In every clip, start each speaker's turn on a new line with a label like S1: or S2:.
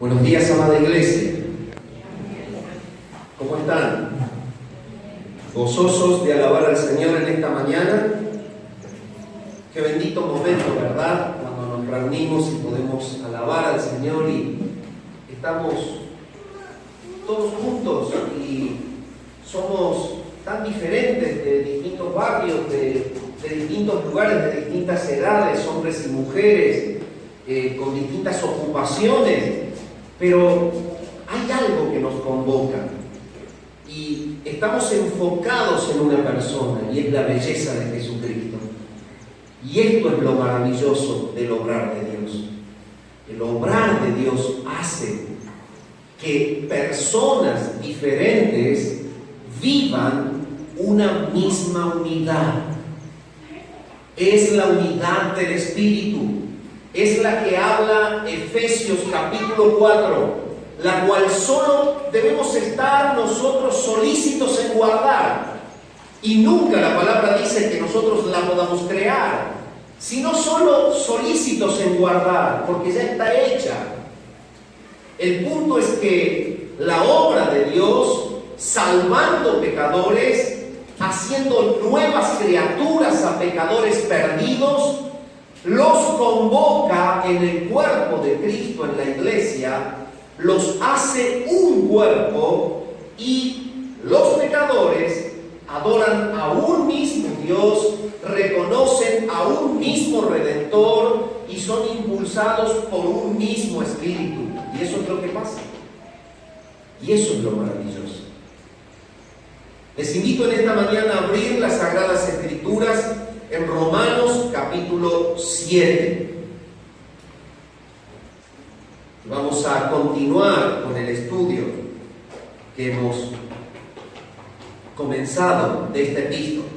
S1: Buenos días, amada iglesia. ¿Cómo están? ¿Gozosos de alabar al Señor en esta mañana? Qué bendito momento, ¿verdad? Cuando nos reunimos y podemos alabar al Señor y estamos todos juntos y somos tan diferentes de distintos barrios, de distintos lugares, de distintas edades, hombres y mujeres, con distintas ocupaciones, pero hay algo que nos convoca y estamos enfocados en una persona y es la belleza de Jesucristo. Y esto es lo maravilloso del obrar de Dios. El obrar de Dios hace que personas diferentes vivan una misma unidad. Es la unidad del Espíritu. Es la que habla Efesios capítulo 4, la cual solo debemos estar nosotros solícitos en guardar. Y nunca la palabra dice que nosotros la podamos crear, sino solo solícitos en guardar, porque ya está hecha. El punto es que la obra de Dios, salvando pecadores, haciendo nuevas criaturas a pecadores perdidos, los convoca en el cuerpo de Cristo, en la iglesia, los hace un cuerpo y los pecadores adoran a un mismo Dios, reconocen a un mismo Redentor y son impulsados por un mismo Espíritu. Y eso es lo que pasa. Y eso es lo maravilloso. Les invito en esta mañana a abrir las Sagradas Escrituras en Romanos capítulo 7. Vamos a continuar con el estudio que hemos comenzado de esta epístola.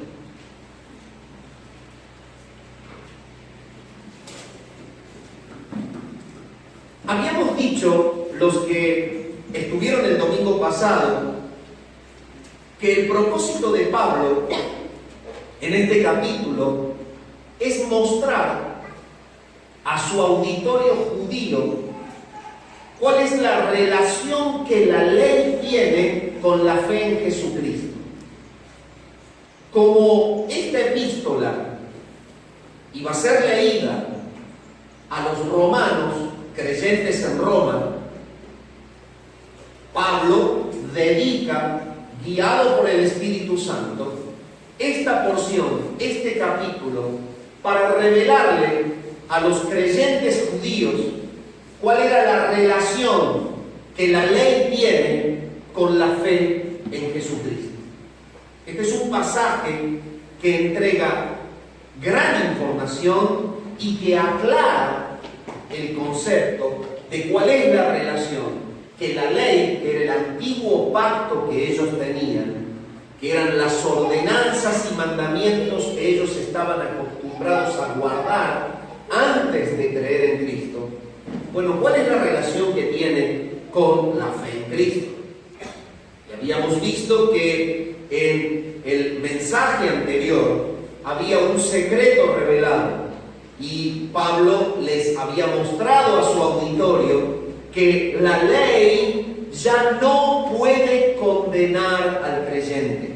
S1: Habíamos dicho, los que estuvieron el domingo pasado, que el propósito de Pablo en este capítulo es mostrar a su auditorio judío cuál es la relación que la ley tiene con la fe en Jesucristo. Como esta epístola iba a ser leída a los romanos, creyentes en Roma, Pablo dedica, guiado por el Espíritu Santo, esta porción, este capítulo, para revelarle a los creyentes judíos cuál era la relación que la ley tiene con la fe en Jesucristo. Este es un pasaje que entrega gran información y que aclara el concepto de cuál es la relación que la ley, que era el antiguo pacto que ellos tenían, que eran las ordenanzas y mandamientos que ellos estaban acostumbrados a guardar antes de creer en Cristo. Bueno, ¿cuál es la relación que tiene con la fe en Cristo? Y habíamos visto que en el mensaje anterior había un secreto revelado y Pablo les había mostrado a su auditorio que la ley ya no puede condenar al creyente.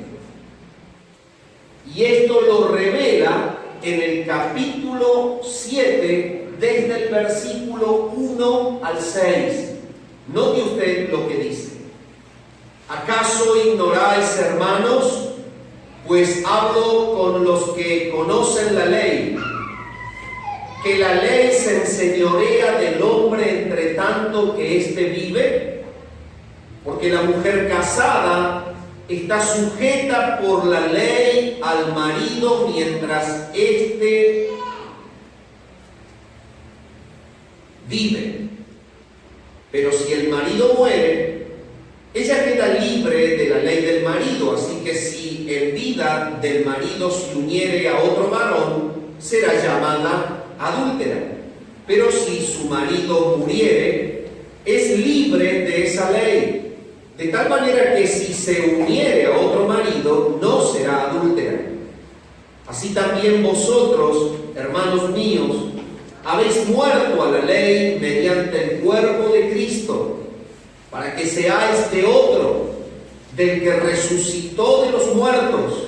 S1: Y esto lo revela en el capítulo 7, desde el versículo 1 al 6. Note usted lo que dice. ¿Acaso ignoráis, hermanos? Pues hablo con los que conocen la ley, que la ley se enseñorea del hombre entre tanto que éste vive, porque la mujer casada está sujeta por la ley al marido mientras éste vive. Pero si el marido muere, ella queda libre de la ley del marido, así que si en vida del marido se uniere a otro varón, será llamada adúltera. Pero si su marido muriere, es libre de esa ley, de tal manera que si se uniere a otro marido, no será adúltera. Así también vosotros, hermanos míos, habéis muerto a la ley mediante el cuerpo de Cristo, para que seáis de otro, del que resucitó de los muertos,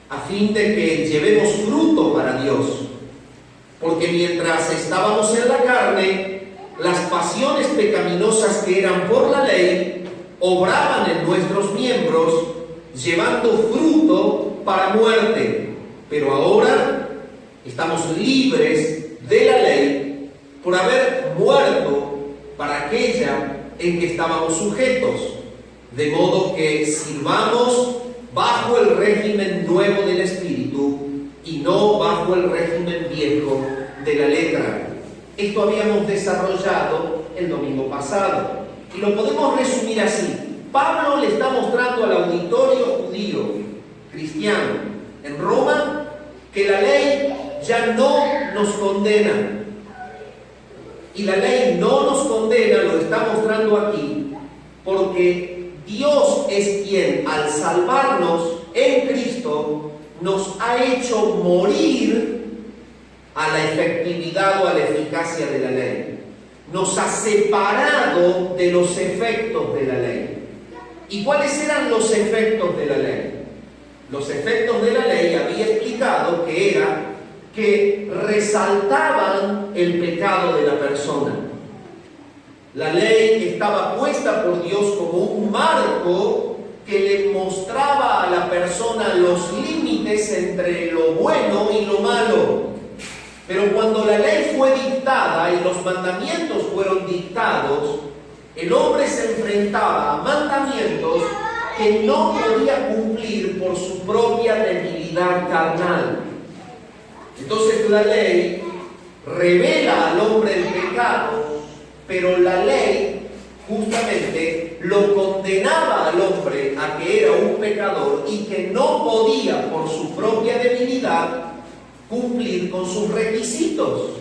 S1: a fin de que llevemos fruto para Dios. Porque mientras estábamos en la carne, las pasiones pecaminosas que eran por la ley obraban en nuestros miembros, llevando fruto para muerte. Pero ahora estamos libres de la ley por haber muerto para aquella en que estábamos sujetos, de modo que sirvamos bajo el régimen nuevo del Espíritu y no bajo el régimen viejo de la letra. Esto habíamos desarrollado el domingo pasado y lo podemos resumir así. Pablo le está mostrando al auditorio judío cristiano en Roma que la ley ya no nos condena. Y la ley no nos condena, lo está mostrando aquí, porque Dios es quien, al salvarnos en Cristo, nos ha hecho morir a la efectividad o a la eficacia de la ley. Nos ha separado de los efectos de la ley. ¿Y cuáles eran los efectos de la ley? Los efectos de la ley había explicado que era que resaltaban el pecado de la persona. La ley estaba puesta por Dios como un marco que le mostraba a la persona los límites entre lo bueno y lo malo. Pero cuando la ley fue dictada y los mandamientos fueron dictados, el hombre se enfrentaba a mandamientos que no podía cumplir por su propia debilidad carnal. Entonces la ley revela al hombre el pecado, pero la ley justamente lo condenaba al hombre a que era un pecador y que no podía por su propia debilidad cumplir con sus requisitos.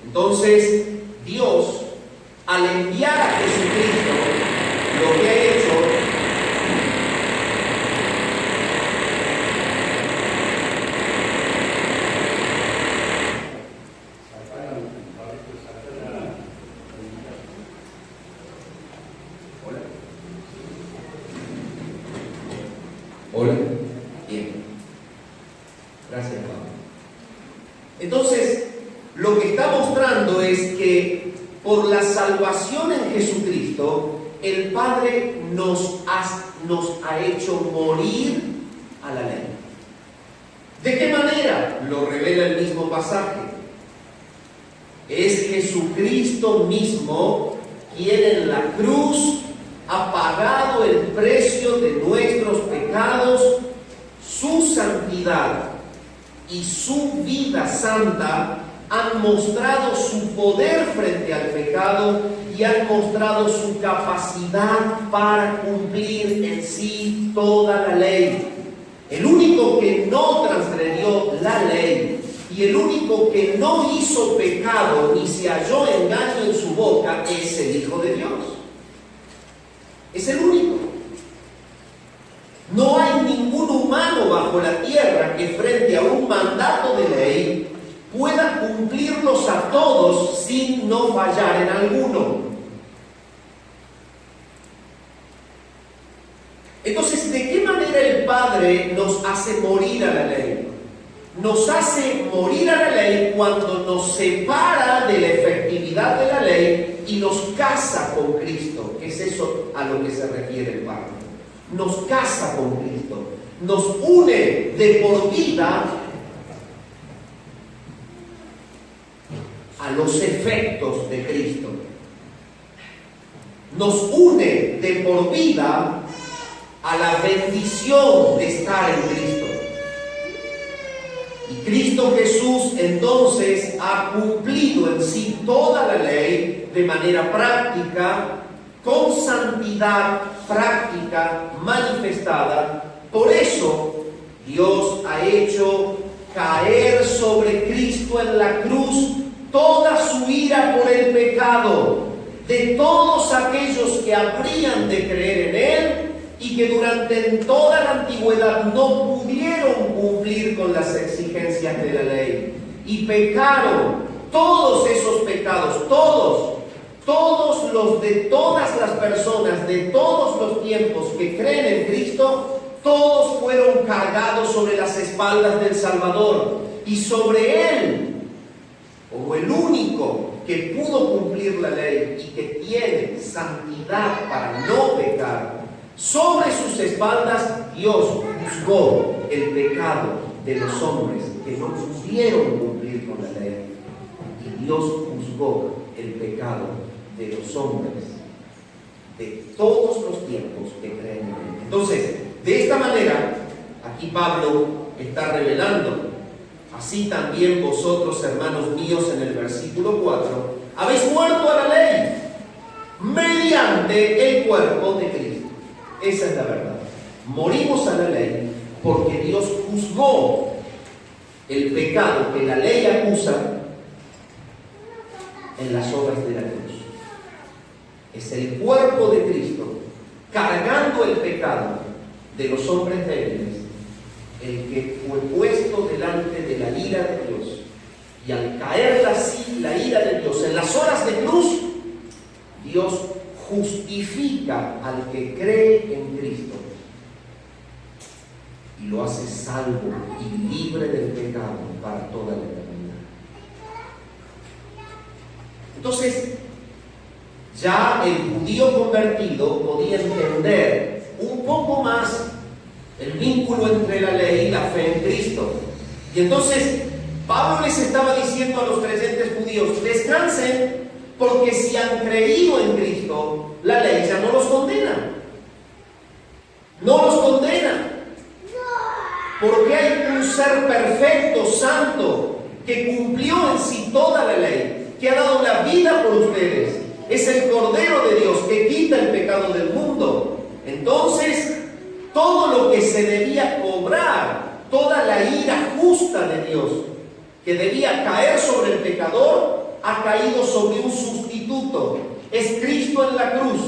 S1: Entonces Dios, al enviar a Jesucristo, lo que ha hecho Hola. Bien. Gracias, Pablo. Entonces, lo que está mostrando es que por la salvación en Jesucristo, el Padre nos ha hecho morir a la ley. ¿De qué manera? Lo revela el mismo pasaje. Es Jesucristo mismo quien en la cruz ha pagado el precio de nuestros pecados. Su santidad y su vida santa han mostrado su poder frente al pecado y han mostrado su capacidad para cumplir en sí toda la ley. El único que no transgredió la ley y el único que no hizo pecado ni se halló engaño en su boca es el Hijo de Dios. Es el único. No hay ningún humano bajo la tierra que frente a un mandato de ley pueda cumplirlos a todos sin no fallar en alguno. Entonces, ¿de qué manera el Padre nos hace morir a la ley? Nos hace morir a la ley cuando nos separa de la efectividad de la ley y nos casa con Cristo, que es eso a lo que se refiere el Padre. Nos casa con Cristo, nos une de por vida a los efectos de Cristo. Nos une de por vida a la bendición de estar en Cristo. Y Cristo Jesús entonces ha cumplido en sí toda la ley de manera práctica, con santidad práctica manifestada. Por eso Dios ha hecho caer sobre Cristo en la cruz toda su ira por el pecado de todos aquellos que habrían de creer en Él y que durante toda la antigüedad no pudieron cumplir con las exigencias de la ley y pecaron. Todos esos pecados, todos de todas las personas, de todos los tiempos que creen en Cristo, todos fueron cargados sobre las espaldas del Salvador. Y sobre Él, como el único que pudo cumplir la ley y que tiene santidad para no pecar, sobre sus espaldas Dios juzgó el pecado de los hombres que no pudieron cumplir con la ley. Y Dios juzgó el pecado de los hombres de todos los tiempos que creen en Él. Entonces, de esta manera, aquí Pablo está revelando: así también vosotros, hermanos míos, en el versículo 4, habéis muerto a la ley mediante el cuerpo de Cristo. Esa es la verdad. Morimos a la ley porque Dios juzgó el pecado que la ley acusa en las obras de la cruz. Es el cuerpo de Cristo cargando el pecado de los hombres débiles, el que fue puesto delante de la ira de Dios. Y al caer la ira de Dios en las horas de cruz, Dios justifica al que cree en Cristo y lo hace salvo y libre del pecado para toda la eternidad. Entonces, ya el judío convertido podía entender un poco más el vínculo entre la ley y la fe en Cristo. Y entonces Pablo les estaba diciendo a los creyentes judíos: descansen, porque si han creído en Cristo, la ley ya no los condena. No los condena. Porque hay un ser perfecto, santo, que cumplió en sí toda la ley, que ha dado la vida por ustedes. Es el Cordero de Dios que quita el pecado del mundo. Entonces, todo lo que se debía cobrar, toda la ira justa de Dios que debía caer sobre el pecador, ha caído sobre un sustituto. Es Cristo en la cruz,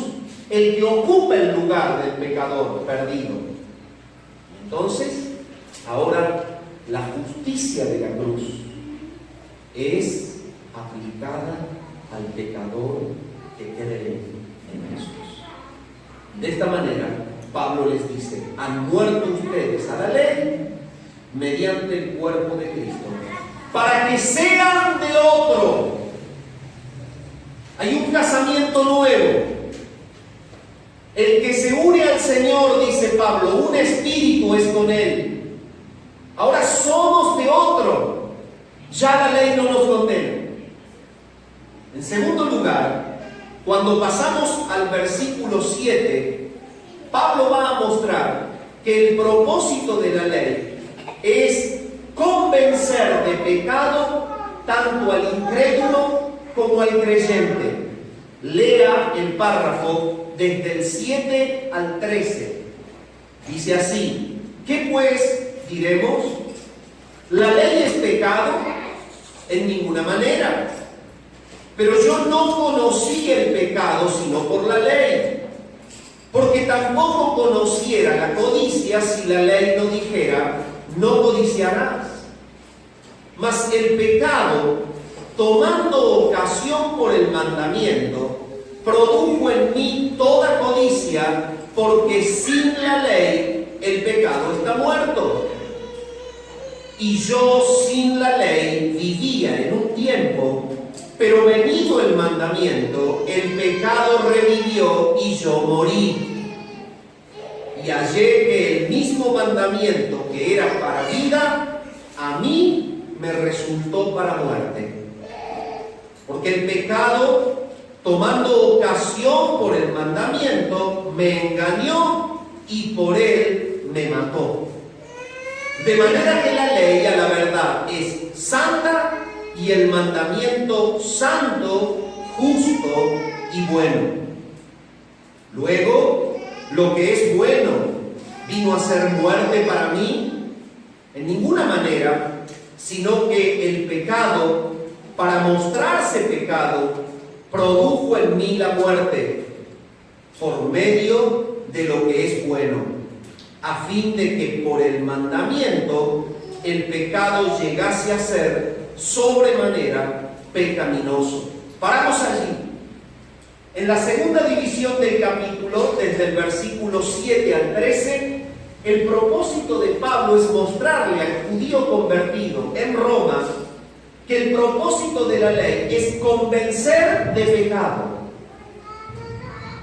S1: el que ocupa el lugar del pecador perdido. Entonces, ahora la justicia de la cruz es aplicada al pecador que cree en Jesús. De esta manera, Pablo les dice: han muerto ustedes a la ley mediante el cuerpo de Cristo, para que sean de otro. Hay un casamiento nuevo. El que se une al Señor, dice Pablo, un espíritu es con Él. Ahora somos de otro. Ya la ley no nos condena. En segundo lugar, cuando pasamos al versículo 7, Pablo va a mostrar que el propósito de la ley es convencer de pecado tanto al incrédulo como al creyente. Lea el párrafo desde el 7 al 13. Dice así: ¿qué pues diremos? ¿La ley es pecado? En ninguna manera. Pero yo no conocí el pecado sino por la ley, porque tampoco conociera la codicia si la ley no dijera: no codiciarás. Mas el pecado, tomando ocasión por el mandamiento, produjo en mí toda codicia, porque sin la ley el pecado está muerto. Y yo sin la ley vivía en un tiempo, pero venido el mandamiento, el pecado revivió y yo morí. Y hallé que el mismo mandamiento que era para vida, a mí me resultó para muerte. Porque el pecado, tomando ocasión por el mandamiento, me engañó y por él me mató. De manera que la ley, a la verdad, es santa y el mandamiento santo, justo y bueno. Luego, lo que es bueno vino a ser muerte para mí en ninguna manera, sino que el pecado, para mostrarse pecado, produjo en mí la muerte por medio de lo que es bueno, a fin de que por el mandamiento el pecado llegase a ser sobremanera pecaminoso. Paramos allí. En la segunda división del capítulo, desde el versículo 7 al 13, el propósito de Pablo es mostrarle al judío convertido en Roma que el propósito de la ley es convencer de pecado.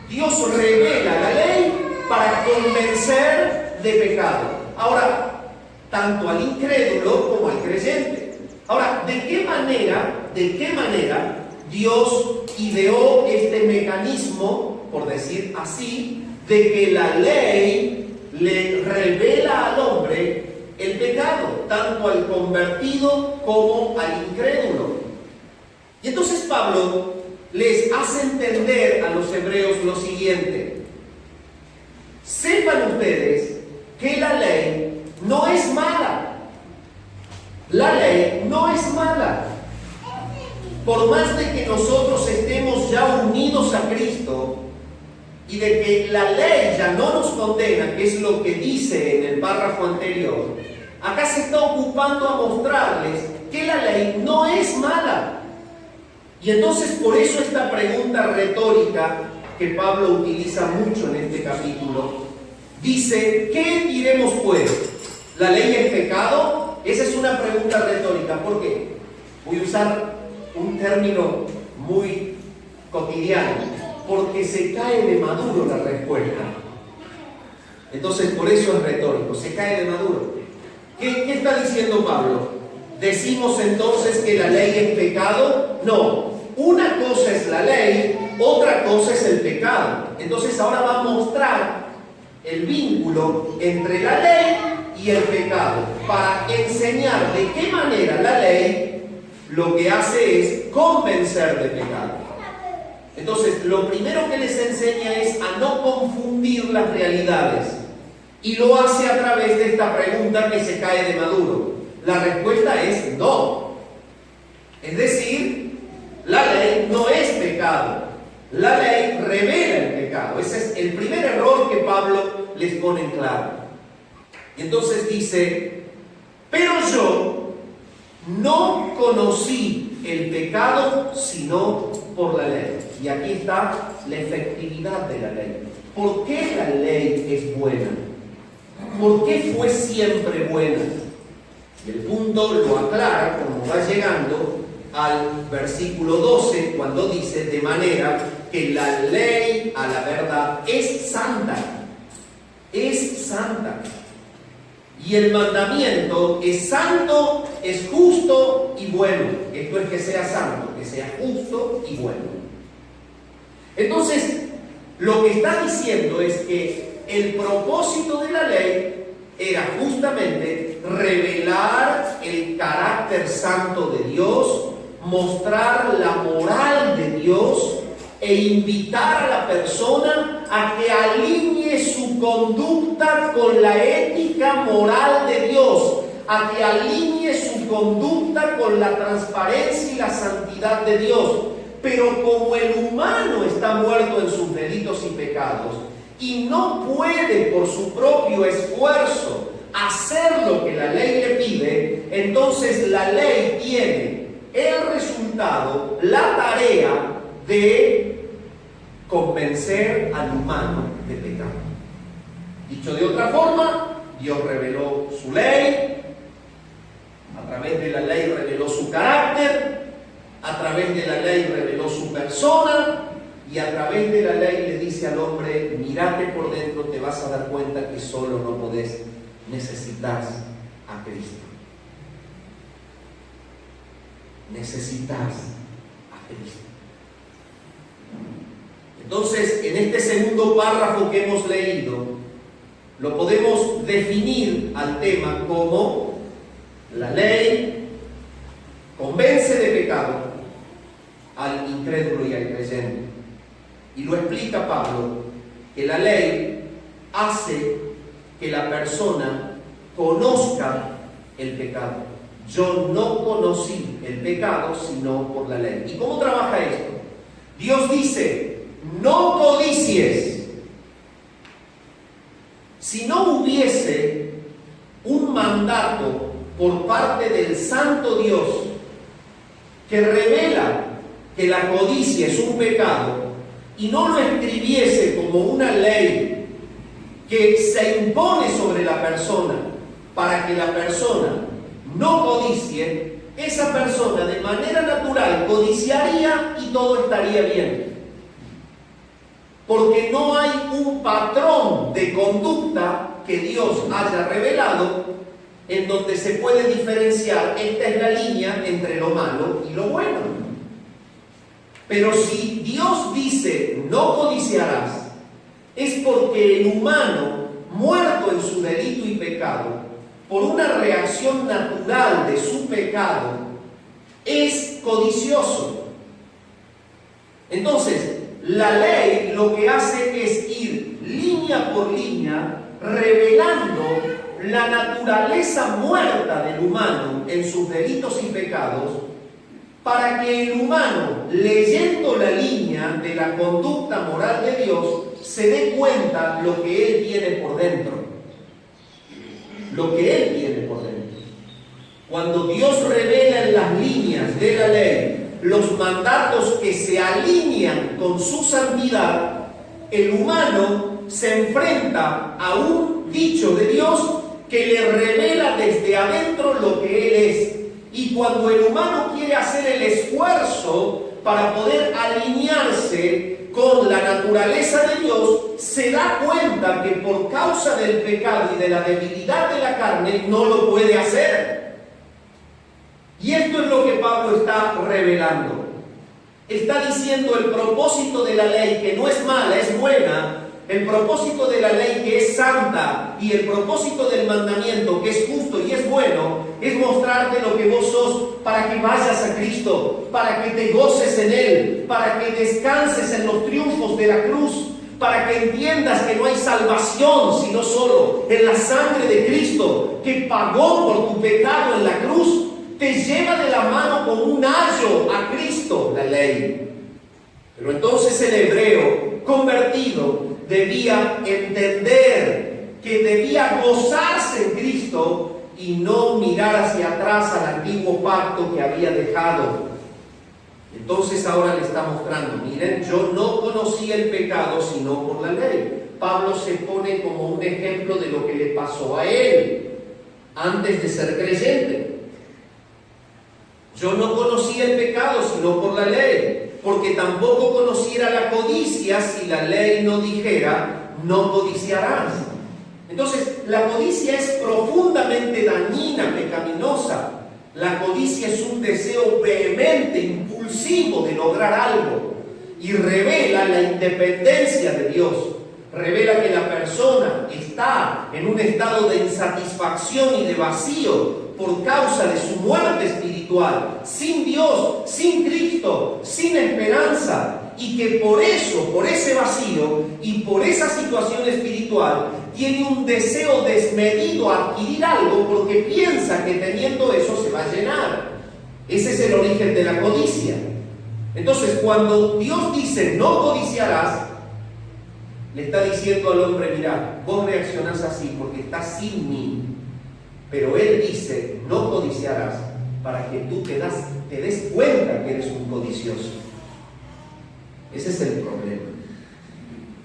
S1: Dios revela la ley para convencer de pecado. Ahora, tanto al incrédulo como al creyente. Ahora, ¿de qué manera Dios ideó este mecanismo, por decir así, de que la ley le revela al hombre el pecado, tanto al convertido como al incrédulo? Y entonces Pablo les hace entender a los hebreos lo siguiente: sepan ustedes que la ley no es mala. La ley no es mala. Por más de que nosotros estemos ya unidos a Cristo y de que la ley ya no nos condena, que es lo que dice en el párrafo anterior, acá se está ocupando a mostrarles que la ley no es mala. Y entonces por eso esta pregunta retórica que Pablo utiliza mucho en este capítulo, dice: ¿qué diremos pues? ¿La ley es pecado? Esa es una pregunta retórica. ¿Por qué? Voy a usar un término muy cotidiano: porque se cae de maduro la respuesta. Entonces por eso es retórico, se cae de maduro. ¿Qué está diciendo Pablo? ¿Decimos entonces que la ley es pecado? No, una cosa es la ley, otra cosa es el pecado. Entonces ahora va a mostrar el vínculo entre la ley y el pecado, para enseñar de qué manera la ley lo que hace es convencer de pecado. Entonces, lo primero que les enseña es a no confundir las realidades, y lo hace a través de esta pregunta que se cae de maduro. La respuesta es no. Es decir, la ley no es pecado. La ley revela el pecado. Ese es el primer error que Pablo les pone en claro. Y entonces dice: pero yo no conocí el pecado sino por la ley. Y aquí está la efectividad de la ley. ¿Por qué la ley es buena? ¿Por qué fue siempre buena? Y el punto lo aclara como va llegando al versículo 12, cuando dice: de manera que la ley a la verdad es santa. Es santa. Y el mandamiento es santo, es justo y bueno. Esto es que sea santo, que sea justo y bueno. Entonces, lo que está diciendo es que el propósito de la ley era justamente revelar el carácter santo de Dios, mostrar la moral de Dios e invitar a la persona a que alinee su conducta con la ética moral de Dios, a que alinee su conducta con la transparencia y la santidad de Dios. Pero como el humano está muerto en sus delitos y pecados y no puede por su propio esfuerzo hacer lo que la ley le pide, entonces la ley tiene el resultado, la tarea de convencer al humano de pecado. Dicho de otra forma, Dios reveló su ley, a través de la ley reveló su carácter, a través de la ley reveló su persona, y a través de la ley le dice al hombre: mírate por dentro, te vas a dar cuenta que solo no podés, necesitas a Cristo. Necesitas a Cristo. Entonces, en este segundo párrafo que hemos leído, lo podemos definir al tema como: la ley convence de pecado al incrédulo y al creyente. Y lo explica Pablo, que la ley hace que la persona conozca el pecado. Yo no conocí el pecado sino por la ley. ¿Y cómo trabaja esto? Dios dice: no codicies. Si no hubiese un mandato por parte del Santo Dios que revela que la codicia es un pecado, y no lo escribiese como una ley que se impone sobre la persona para que la persona no codicie, esa persona de manera natural codiciaría y todo estaría bien. Porque no hay un patrón de conducta que Dios haya revelado en donde se puede diferenciar, esta es la línea entre lo malo y lo bueno. Pero si Dios dice no codiciarás, es porque el humano, muerto en su delito y pecado, por una reacción natural de su pecado, es codicioso. Entonces, la ley lo que hace es ir línea por línea revelando la naturaleza muerta del humano en sus delitos y pecados, para que el humano, leyendo la línea de la conducta moral de Dios, se dé cuenta lo que él tiene por dentro. Lo que él tiene por dentro. Cuando Dios revela en las líneas de la ley los mandatos que se alinean con su santidad, el humano se enfrenta a un dicho de Dios que le revela desde adentro lo que él es. Y cuando el humano quiere hacer el esfuerzo para poder alinearse con la naturaleza de Dios, se da cuenta que por causa del pecado y de la debilidad de la carne no lo puede hacer. Y esto es lo que Pablo está revelando. Está diciendo el propósito de la ley, que no es mala, es buena. El propósito de la ley, que es santa, y el propósito del mandamiento, que es justo y es bueno, es mostrarte lo que vos sos para que vayas a Cristo, para que te goces en Él, para que descanses en los triunfos de la cruz, para que entiendas que no hay salvación sino solo en la sangre de Cristo, que pagó por tu pecado en la cruz. Te lleva de la mano como un ayo a Cristo la ley. Pero entonces el hebreo convertido debía entender que debía gozarse en Cristo y no mirar hacia atrás al antiguo pacto que había dejado. Entonces ahora le está mostrando, miren, yo no conocí el pecado sino por la ley. Pablo se pone como un ejemplo de lo que le pasó a él antes de ser creyente. Yo no conocí el pecado sino por la ley, porque tampoco conociera la codicia si la ley no dijera, no codiciarás. Entonces, la codicia es profundamente dañina, pecaminosa. La codicia es un deseo vehemente, impulsivo de lograr algo, y revela la independencia de Dios. Revela que la persona está en un estado de insatisfacción y de vacío por causa de su muerte espiritual, sin Dios, sin Cristo, sin esperanza, y que por eso, por ese vacío y por esa situación espiritual, tiene un deseo desmedido a adquirir algo porque piensa que teniendo eso se va a llenar. Ese es el origen de la codicia. Entonces, cuando Dios dice no codiciarás, le está diciendo al hombre, mira, vos reaccionás así porque estás sin mí. Pero Él dice, no codiciarás, para que tú te des cuenta que eres un codicioso. Ese es el problema.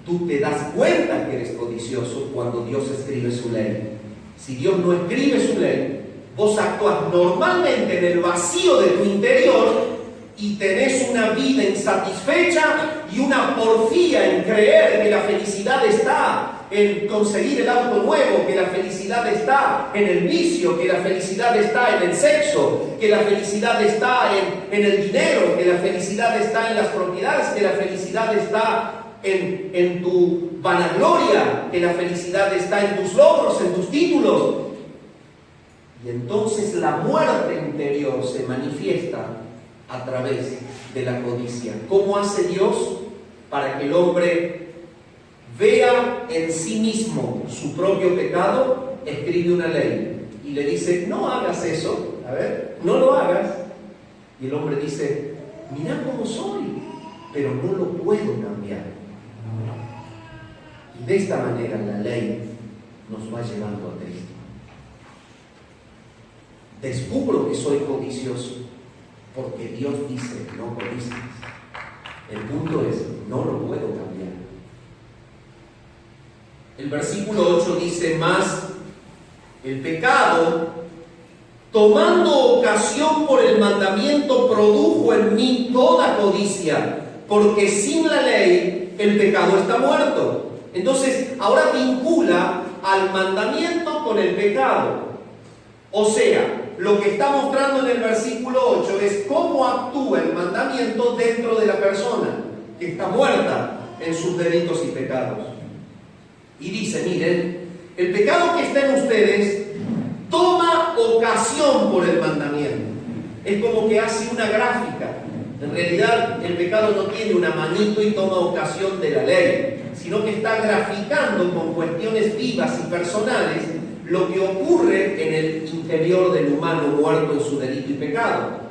S1: Tú te das cuenta que eres codicioso cuando Dios escribe su ley. Si Dios no escribe su ley, vos actúas normalmente en el vacío de tu interior y tenés una vida insatisfecha y una porfía en creer que la felicidad está en conseguir el auto nuevo, que la felicidad está en el vicio, que la felicidad está en el sexo, que la felicidad está en el dinero, que la felicidad está en las propiedades, que la felicidad está en tu vanagloria, que la felicidad está en tus logros, en tus títulos. Y entonces la muerte interior se manifiesta a través de la codicia. ¿Cómo hace Dios para que el hombre vea en sí mismo su propio pecado? Escribe una ley y le dice, no hagas eso, a ver, no lo hagas. Y el hombre dice, mira cómo soy, pero no lo puedo cambiar. Y de esta manera la ley nos va llevando a Cristo. Descubro que soy codicioso porque Dios dice, no codicies. El punto es, no lo puedo cambiar. El versículo 8 dice más: el pecado, tomando ocasión por el mandamiento, produjo en mí toda codicia, porque sin la ley el pecado está muerto. Entonces, ahora vincula al mandamiento con el pecado. O sea, lo que está mostrando en el versículo 8 es cómo actúa el mandamiento dentro de la persona que está muerta en sus delitos y pecados. Y dice, miren, el pecado que está en ustedes toma ocasión por el mandamiento. Es como que hace una gráfica. En realidad, el pecado no tiene una manito y toma ocasión de la ley, sino que está graficando con cuestiones vivas y personales lo que ocurre en el interior del humano muerto en su delito y pecado.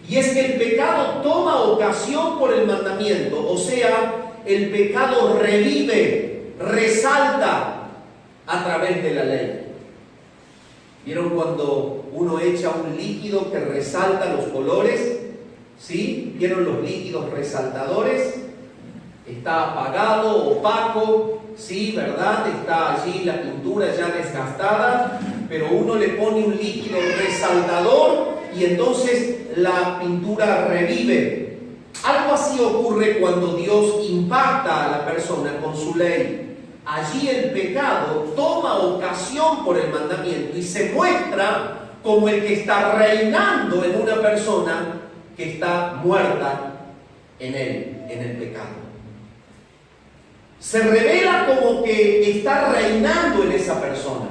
S1: Y es que el pecado toma ocasión por el mandamiento, o sea, el pecado revive, resalta a través de la ley. ¿Vieron cuando uno echa un líquido que resalta los colores? ¿Sí? ¿Vieron los líquidos resaltadores? Está apagado, opaco, sí, ¿verdad? Está allí la pintura ya desgastada, pero uno le pone un líquido resaltador y entonces la pintura revive. Algo así ocurre cuando Dios impacta a la persona con su ley. Allí el pecado toma ocasión por el mandamiento y se muestra como el que está reinando en una persona que está muerta en él, en el pecado. Se revela como que está reinando en esa persona.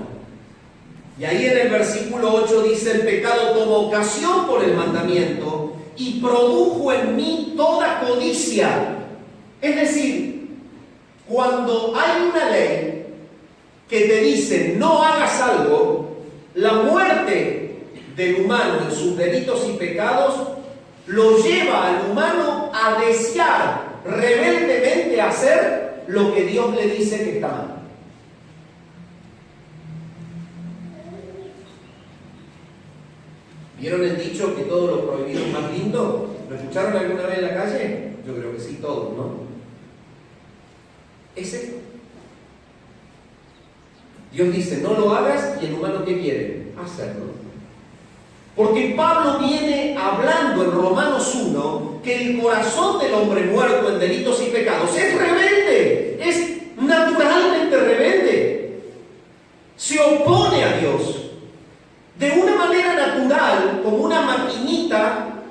S1: Y ahí en el versículo 8 dice: el pecado tomó ocasión por el mandamiento y produjo en mí toda codicia. Es decir, cuando hay una ley que te dice no hagas algo, la muerte del humano en sus delitos y pecados lo lleva al humano a desear rebeldemente hacer lo que Dios le dice que está mal. ¿Vieron el dicho que todo lo prohibido es más lindo? ¿Lo escucharon alguna vez en la calle? Yo creo que sí, todos, ¿no? Es esto. Dios dice, no lo hagas, y el humano, ¿qué quiere? Hacerlo. Porque Pablo viene hablando en Romanos 1 que el corazón del hombre muerto en delitos y pecados es rebelde, es naturalmente rebelde. Se opone a Dios de una manera natural, como una maquinita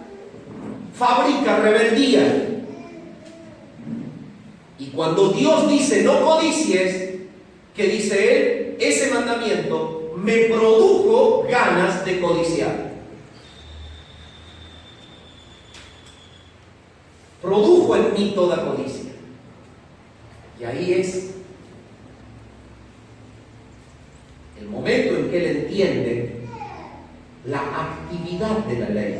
S1: fabrica rebeldía. Y cuando Dios dice no codicies, ¿qué dice él? Ese mandamiento me produjo ganas de codiciar. Produjo en mí toda codicia. Y ahí es el momento en que él entiende la actividad de la ley,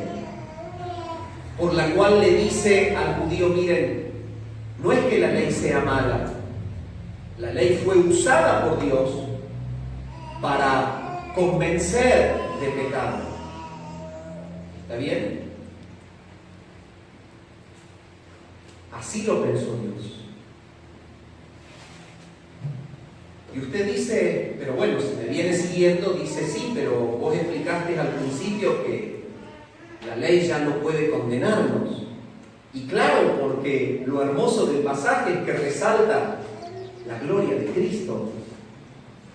S1: por la cual le dice al judío, miren, no es que la ley sea mala, la ley fue usada por Dios para convencer de pecado. ¿Está bien? Así lo pensó Dios. Y usted dice, pero bueno, si me viene siguiendo, dice sí, pero vos explicaste al principio que la ley ya no puede condenarnos. Y claro, porque lo hermoso del pasaje es que resalta la gloria de Cristo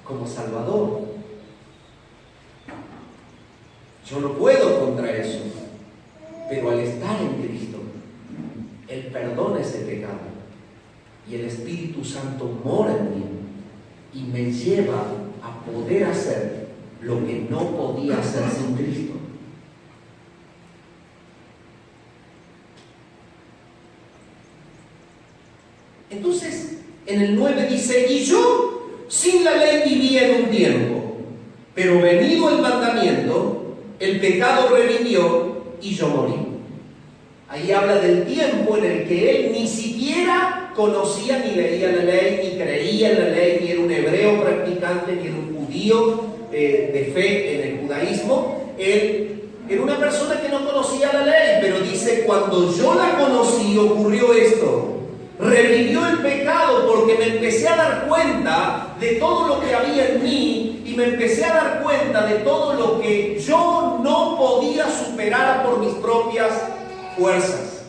S1: como Salvador. Yo no puedo contra eso, pero al estar en Cristo, Él perdona ese pecado y el Espíritu Santo mora en mí y me lleva a poder hacer lo que no podía hacer sin Cristo. Entonces, en el 9 dice, y yo sin la ley vivía en un tiempo, pero venido el mandamiento, el pecado revivió y yo morí. Ahí habla del tiempo en el que él ni siquiera conocía ni leía la ley, ni creía en la ley, ni era un hebreo practicante, ni era un judío de fe en el judaísmo. Él era una persona que no conocía la ley, pero dice, cuando yo la conocí ocurrió esto. revivió el pecado porque me empecé a dar cuenta de todo lo que había en mí y me empecé a dar cuenta de todo lo que yo no podía superar por mis propias fuerzas.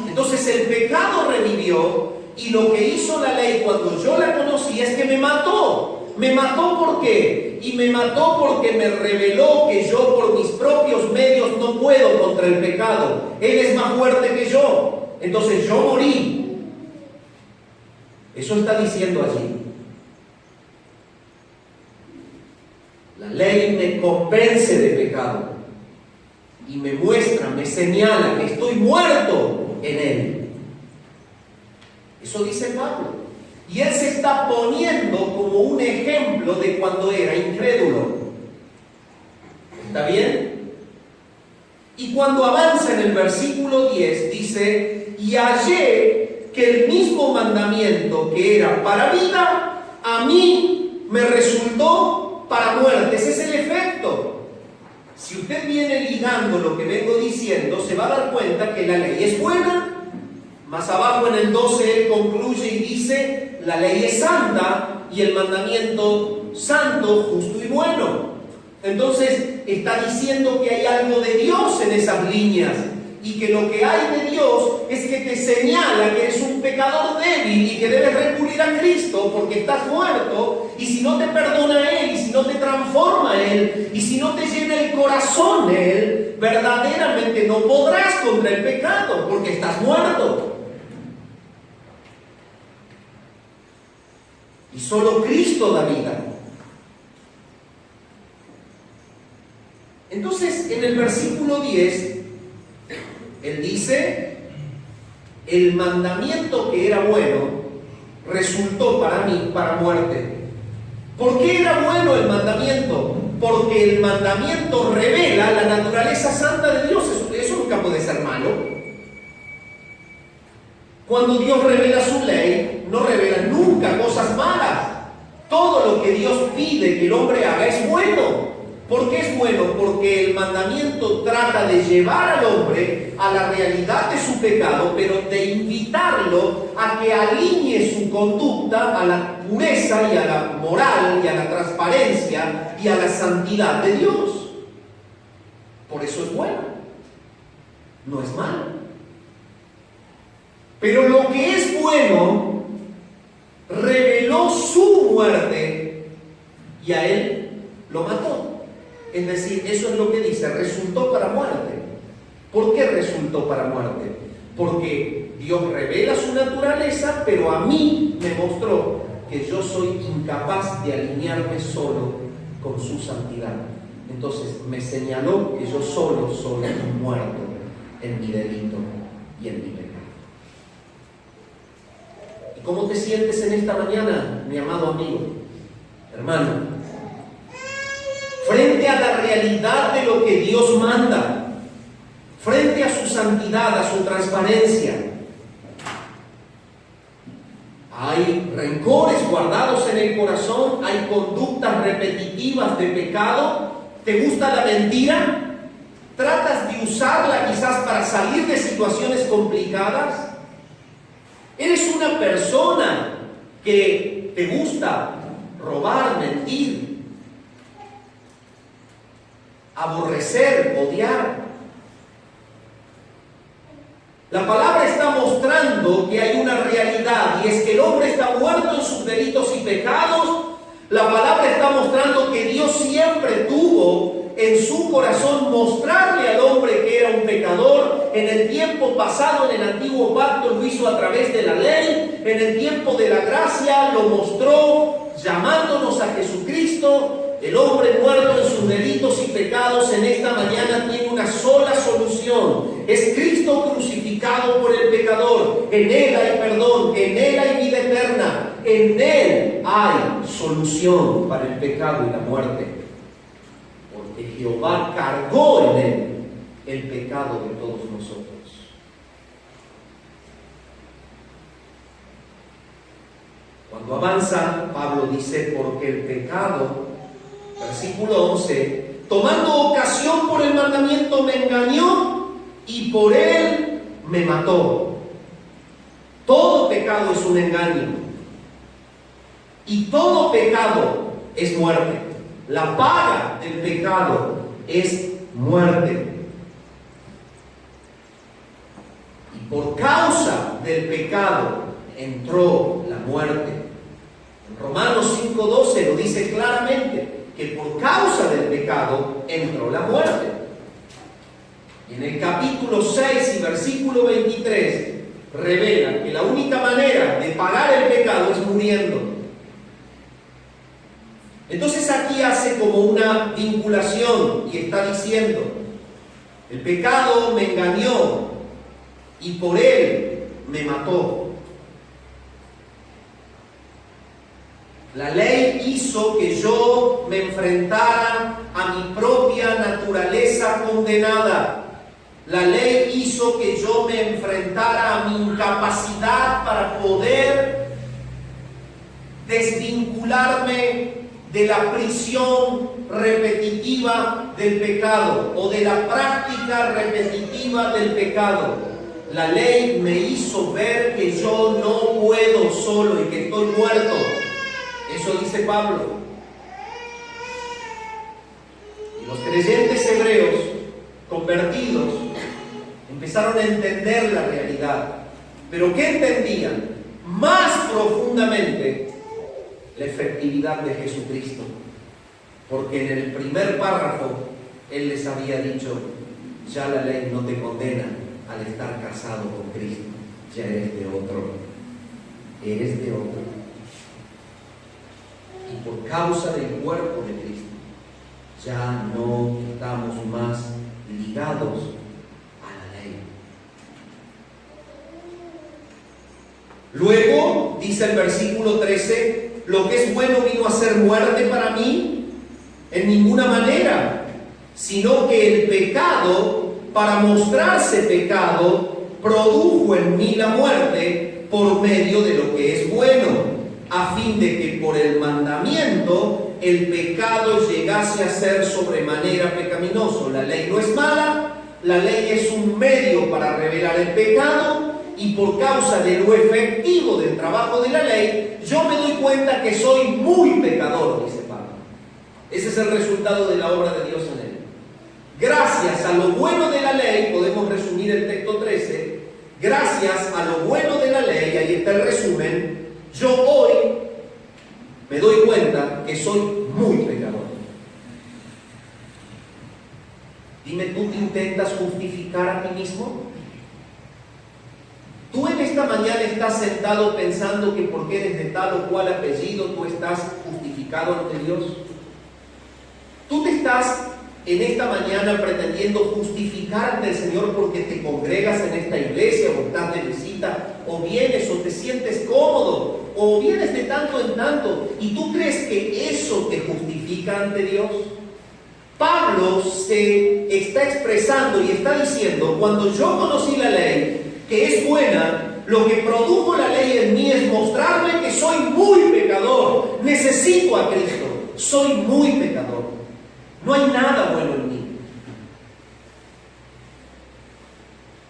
S1: Entonces el pecado revivió y lo que hizo la ley cuando yo la conocí es que me mató. ¿Me mató por qué? Y me mató porque me reveló que yo por mis propios medios no puedo contra el pecado. Él es más fuerte que yo. Entonces yo morí. Eso está diciendo allí. La ley me convence de pecado y me muestra, me señala que estoy muerto en él. Eso dice Pablo. Y él se está poniendo como un ejemplo de cuando era incrédulo. ¿Está bien? Y cuando avanza en el versículo 10 dice: y hallé que el mismo mandamiento que era para vida, a mí me resultó para muerte. Ese es el efecto. Si usted viene ligando lo que vengo diciendo, se va a dar cuenta que la ley es buena. Más abajo en el 12 él concluye y dice: la ley es santa y el mandamiento santo, justo y bueno. Entonces está diciendo que hay algo de Dios en esas líneas y que lo que hay de Dios es que te señala que eres un pecador débil y que debes recurrir a Cristo porque estás muerto, y si no te perdona Él, y si no te transforma Él, y si no te llena el corazón Él, verdaderamente no podrás contra el pecado porque estás muerto. Y solo Cristo da vida. Entonces, en el versículo 10, él dice: el mandamiento que era bueno resultó para mí para muerte. ¿Por qué era bueno el mandamiento? Porque el mandamiento revela la naturaleza santa de Dios. Eso nunca puede ser malo. Cuando Dios revela su ley, no revela nunca cosas malas. Todo lo que Dios pide que el hombre haga es bueno. ¿Por qué es bueno? Porque el mandamiento trata de llevar al hombre a la realidad de su pecado, pero de invitarlo a que alinee su conducta a la pureza y a la moral y a la transparencia y a la santidad de Dios. Por eso es bueno. No es malo. Pero lo que es bueno reveló su muerte y a él lo mató. Es decir, eso es lo que dice: resultó para muerte. ¿Por qué resultó para muerte? Porque Dios revela su naturaleza, pero a mí me mostró que yo soy incapaz de alinearme solo con su santidad. Entonces me señaló que yo solo soy un muerto en mi delito y en mi pecado. ¿Y cómo te sientes en esta mañana, mi amado amigo, hermano? Frente a la realidad de lo que Dios manda, frente a su santidad, a su transparencia. Hay rencores guardados en el corazón, hay conductas repetitivas de pecado. ¿Te gusta la mentira? ¿Tratas de usarla quizás para salir de situaciones complicadas? ¿Eres una persona que te gusta robar, mentir, aborrecer, odiar? La palabra está mostrando que hay una realidad, y es que el hombre está muerto en sus delitos y pecados. La palabra está mostrando que Dios siempre tuvo en su corazón mostrarle al hombre que era un pecador. En el tiempo pasado, en el antiguo pacto, lo hizo a través de la ley. En el tiempo de la gracia lo mostró llamándonos a Jesucristo. El hombre muerto en sus delitos y pecados en esta mañana tiene una sola solución: es Cristo crucificado por el pecador. En Él hay perdón, en Él hay vida eterna, en Él hay solución para el pecado y la muerte, porque Jehová cargó en Él el pecado de todos nosotros. Cuando avanza, Pablo dice: porque el pecado, versículo 11, tomando ocasión por el mandamiento, me engañó y por él me mató. Todo pecado pecado es un engaño. Y todo pecado es muerte. La paga del pecado es muerte. Y por causa del pecado entró la muerte. En Romanos 5:12 lo dice claramente, que por causa del pecado entró la muerte. Y en el capítulo 6 y versículo 23 revela que la única manera de pagar el pecado es muriendo. Entonces aquí hace como una vinculación y está diciendo: el pecado me engañó y por él me mató. La ley hizo que yo me enfrentara a mi propia naturaleza condenada. La ley hizo que yo me enfrentara a mi incapacidad para poder desvincularme de la prisión repetitiva del pecado o de la práctica repetitiva del pecado. La ley me hizo ver que yo no puedo solo y que estoy muerto. Eso dice Pablo. Y los creyentes hebreos convertidos empezaron a entender la realidad. ¿Pero qué entendían? Más profundamente la efectividad de Jesucristo. Porque en el primer párrafo Él les había dicho: ya la ley no te condena al estar casado con Cristo. Ya eres de otro. Eres de otro. Y por causa del cuerpo de Cristo, ya no estamos más ligados a la ley. Luego, dice el versículo 13, lo que es bueno vino a ser muerte para mí en ninguna manera, sino que el pecado, para mostrarse pecado, produjo en mí la muerte por medio de lo que es bueno, a fin de que por el mandamiento el pecado llegase a ser sobremanera pecaminoso. La ley no es mala, la ley es un medio para revelar el pecado, y por causa de lo efectivo del trabajo de la ley, yo me doy cuenta que soy muy pecador, dice Pablo. Ese es el resultado de la obra de Dios en él. Gracias a lo bueno de la ley, podemos resumir el texto 13, gracias a lo bueno de la ley, ahí está el resumen, yo hoy me doy cuenta que soy muy pecador. Dime, ¿tú te intentas justificar a ti mismo? ¿Tú en esta mañana estás sentado pensando que porque eres de tal o cual apellido tú estás justificado ante Dios? ¿Tú te estás en esta mañana pretendiendo justificar ante el Señor porque te congregas en esta iglesia o estás de visita o vienes o te sientes cómodo o vienes de tanto en tanto y tú crees que eso te justifica ante Dios? Pablo se está expresando y está diciendo: cuando yo conocí la ley, que es buena, lo que produjo la ley en mí es mostrarme que soy muy pecador, necesito a Cristo, soy muy pecador, no hay nada bueno en mí.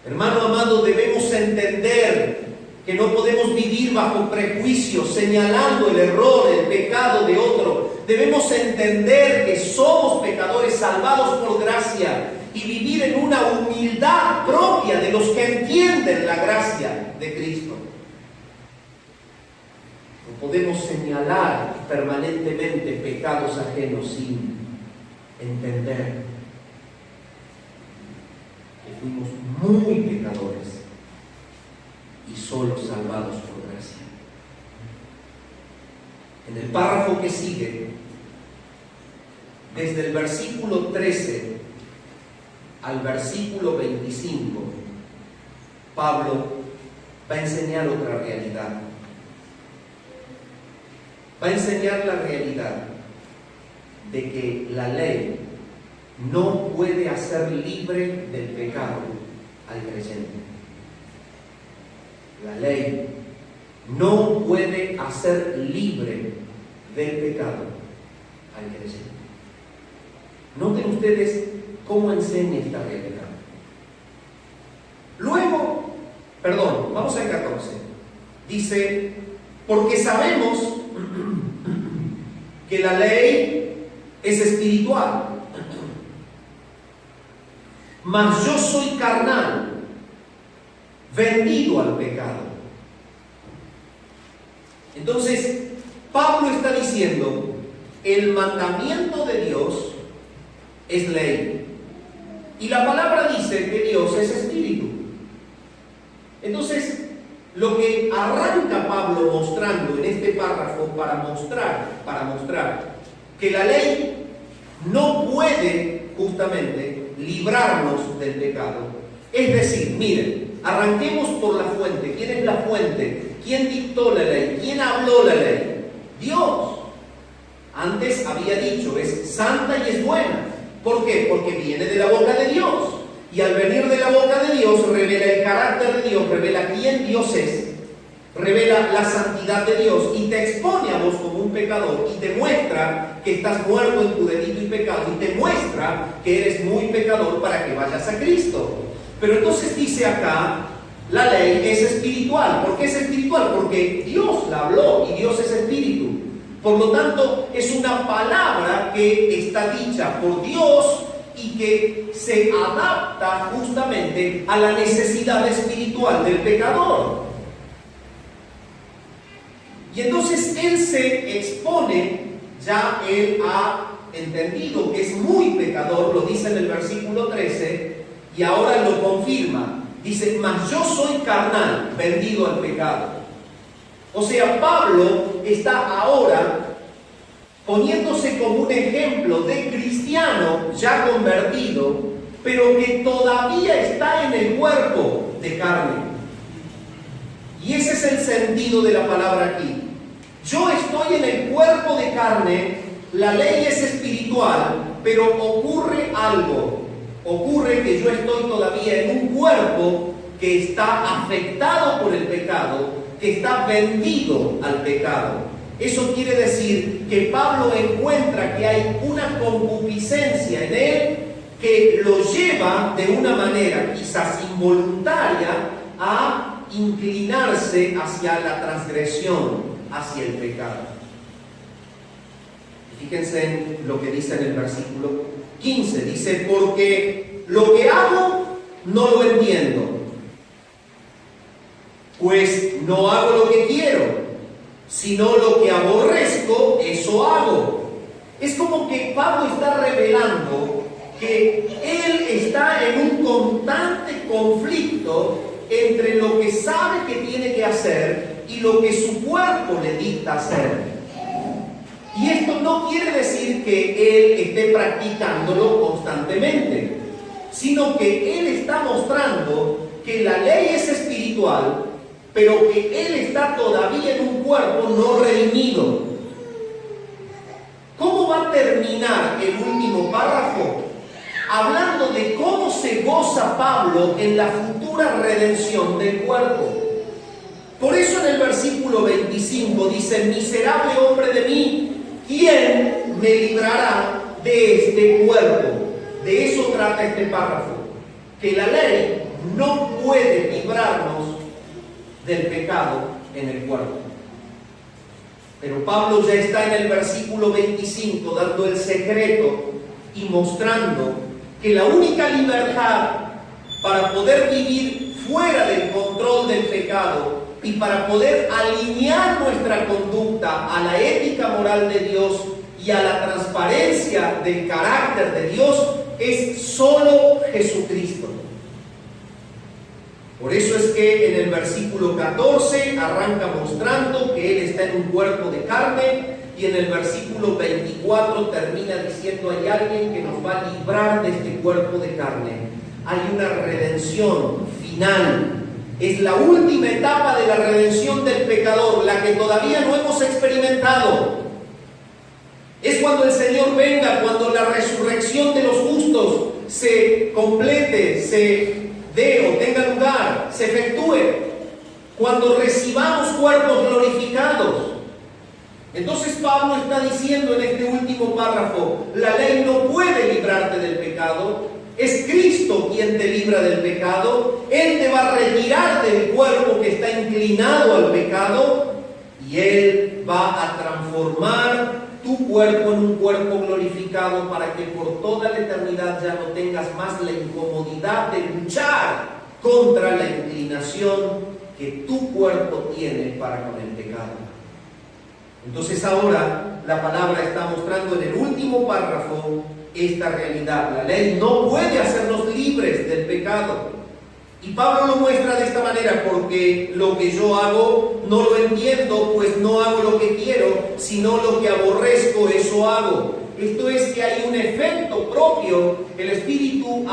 S1: Hermano amado, debemos entender que no podemos vivir bajo prejuicios, señalando el error, el pecado de otro. Debemos entender que somos pecadores salvados por gracia y vivir en una humildad propia de los que entienden la gracia de Cristo. No podemos señalar permanentemente pecados ajenos sin entender que fuimos muy pecadores y solo salvados por gracia. En el párrafo que sigue, desde el versículo 13 al versículo 25, Pablo va a enseñar otra realidad. Va a enseñar la realidad de que la ley no puede hacer libre del pecado al creyente. La ley no puede hacer libre del pecado al creyente. Noten ustedes cómo enseña esta realidad. Luego, vamos al 14. Dice, porque sabemos que la ley es espiritual, mas yo soy carnal, vendido al pecado. Entonces, Pablo está diciendo, el mandamiento de Dios es ley. Y la palabra dice que Dios es espíritu. Entonces, lo que arranca Pablo mostrando en este párrafo para mostrar que la ley no puede justamente librarnos del pecado. Es decir, miren, arranquemos por la fuente. ¿Quién es la fuente? ¿Quién dictó la ley? ¿Quién habló la ley? Dios. Antes había dicho, es santa y es buena. ¿Por qué? Porque viene de la boca de Dios. Y al venir de la boca de Dios, revela el carácter de Dios, revela quién Dios es, revela la santidad de Dios y te expone a vos como un pecador y te muestra que estás muerto en tu delito y pecado y te muestra que eres muy pecador para que vayas a Cristo. Pero entonces dice acá, la ley es espiritual. ¿Por qué es espiritual? Porque Dios la habló y Dios es espíritu. Por lo tanto, es una palabra que está dicha por Dios y que se adapta justamente a la necesidad espiritual del pecador. Y entonces él se expone, ya él ha entendido que es muy pecador, lo dice en el versículo 13, y ahora lo confirma. Dice, mas yo soy carnal, vendido al pecado. O sea, Pablo está ahora poniéndose como un ejemplo de cristiano ya convertido, pero que todavía está en el cuerpo de carne. Y ese es el sentido de la palabra aquí. Yo estoy en el cuerpo de carne, la ley es espiritual, pero ocurre algo. Ocurre que yo estoy todavía en un cuerpo que está afectado por el pecado, que está vendido al pecado. Eso quiere decir que Pablo encuentra que hay una concupiscencia en él que lo lleva de una manera quizás involuntaria a inclinarse hacia la transgresión, hacia el pecado. Fíjense en lo que dice en el versículo 15. Dice, porque lo que hago no lo entiendo, pues no hago lo que quiero, sino lo que aborrezco, eso hago. Es como que Pablo está revelando que él está en un constante conflicto entre lo que sabe que tiene que hacer y lo que su cuerpo le dicta hacer. Y esto no quiere decir que él esté practicándolo constantemente, sino que él está mostrando que la ley es espiritual, pero que él está todavía en un cuerpo no redimido. ¿Cómo va a terminar el último párrafo? Hablando de cómo se goza Pablo en la futura redención del cuerpo. Por eso en el versículo 25 dice, miserable hombre de mí, ¿quién me librará de este cuerpo? De eso trata este párrafo, que la ley no puede librarnos del pecado en el cuerpo. Pero Pablo ya está en el versículo 25 dando el secreto y mostrando que la única libertad para poder vivir fuera del control del pecado y para poder alinear nuestra conducta a la ética moral de Dios y a la transparencia del carácter de Dios es solo Jesucristo. Por eso es que en el versículo 14 arranca mostrando que Él está en un cuerpo de carne y en el versículo 24 termina diciendo hay alguien que nos va a librar de este cuerpo de carne. Hay una redención final. Es la última etapa de la redención del pecador, la que todavía no hemos experimentado. Es cuando el Señor venga, cuando la resurrección de los justos se complete, se dé o tenga lugar, se efectúe, cuando recibamos cuerpos glorificados. Entonces Pablo está diciendo en este último párrafo, la ley no puede librarte del pecado, Es Cristo quien te libra del pecado. Él te va a retirar del cuerpo que está inclinado al pecado y Él va a transformar tu cuerpo en un cuerpo glorificado para que por toda la eternidad ya no tengas más la incomodidad de luchar contra la inclinación que tu cuerpo tiene para con el pecado. Entonces ahora la palabra está mostrando en el último párrafo esta realidad. La ley no puede hacernos libres del pecado. Y Pablo lo muestra de esta manera: porque lo que yo hago no lo entiendo, pues no hago lo que quiero, sino lo que aborrezco, eso hago. Esto es que hay un efecto propio. El Espíritu